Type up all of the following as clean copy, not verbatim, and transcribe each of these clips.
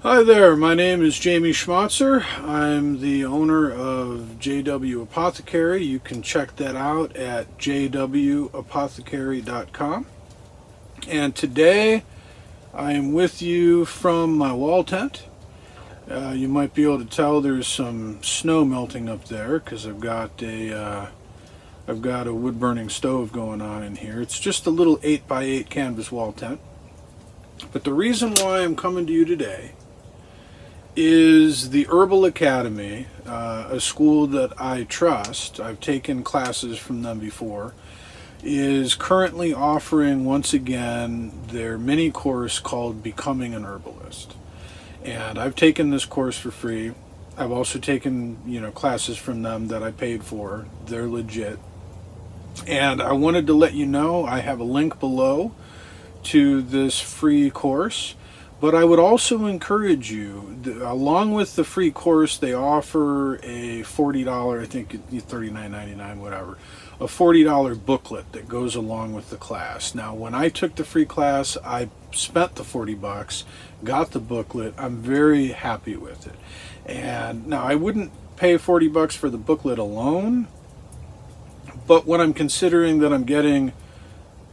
Hi there, my name is Jamie Schmatzer. I'm the owner of JW Apothecary. You can check that out at jwapothecary.com. And today I am with you from my wall tent. You might be able to tell there's some snow melting up there because I've got a wood burning stove going on in here. It's just a little 8x8 canvas wall tent. But the reason why I'm coming to you today is the Herbal Academy, a school that I trust. I've taken classes from them before, is currently offering once again their mini course called Becoming an Herbalist. And I've taken this course for free. I've also taken, classes from them that I paid for. They're legit. And I wanted to let you know I have a link below to this free course. But I would also encourage you, along with the free course, they offer a $40, I think $39.99, whatever, a $40 booklet that goes along with the class. Now, when I took the free class, I spent the $40, got the booklet. I'm very happy with it. And now I wouldn't pay $40 for the booklet alone, but when I'm considering that I'm getting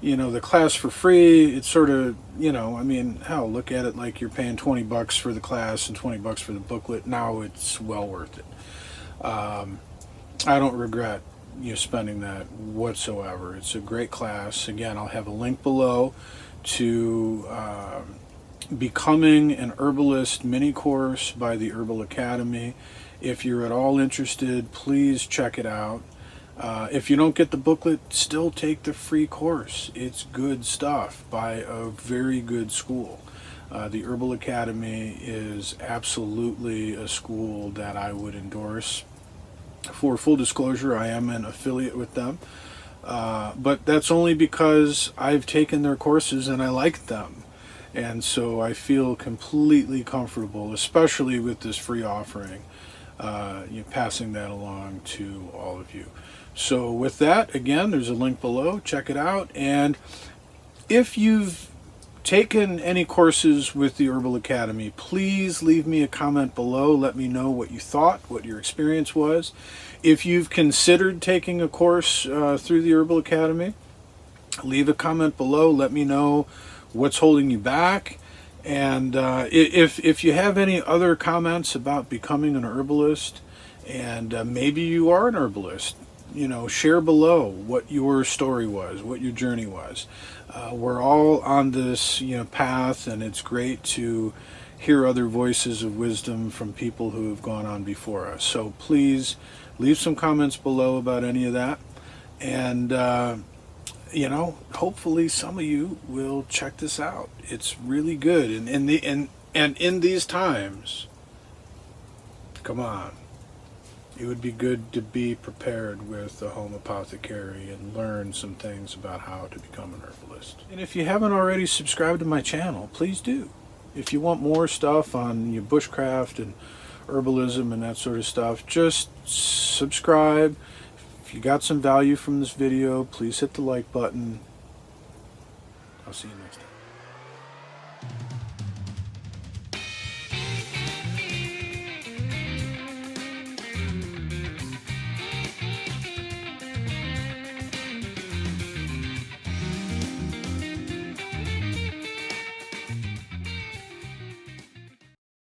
the class for free, it's sort of, hell, look at it like you're paying $20 for the class and $20 for the booklet. Now it's well worth it. I don't regret spending that whatsoever. It's a great class. Again, I'll have a link below to Becoming an Herbalist mini course by the Herbal Academy. If you're at all interested, please check it out. If you don't get the booklet, still take the free course. It's good stuff by a very good school. The Herbal Academy is absolutely a school that I would endorse. For full disclosure, I am an affiliate with them. But that's only because I've taken their courses and I like them. And so I feel completely comfortable, especially with this free offering, passing that along to all of you. So with that, again, there's a link below. Check it out. And if you've taken any courses with the Herbal Academy, please leave me a comment below. Let me know what you thought, what your experience was. If you've considered taking a course through the Herbal Academy, leave a comment below. Let me know what's holding you back. And if you have any other comments about becoming an herbalist, and maybe you are an herbalist, share below what your story was, what your journey was. We're all on this, path, and it's great to hear other voices of wisdom from people who have gone on before us. So please leave some comments below about any of that. And, hopefully some of you will check this out. It's really good. And in these times, come on. It would be good to be prepared with a home apothecary and learn some things about how to become an herbalist. And if you haven't already subscribed to my channel, please do. If you want more stuff on your bushcraft and herbalism and that sort of stuff, just subscribe. If you got some value from this video, please hit the like button. I'll see you next time.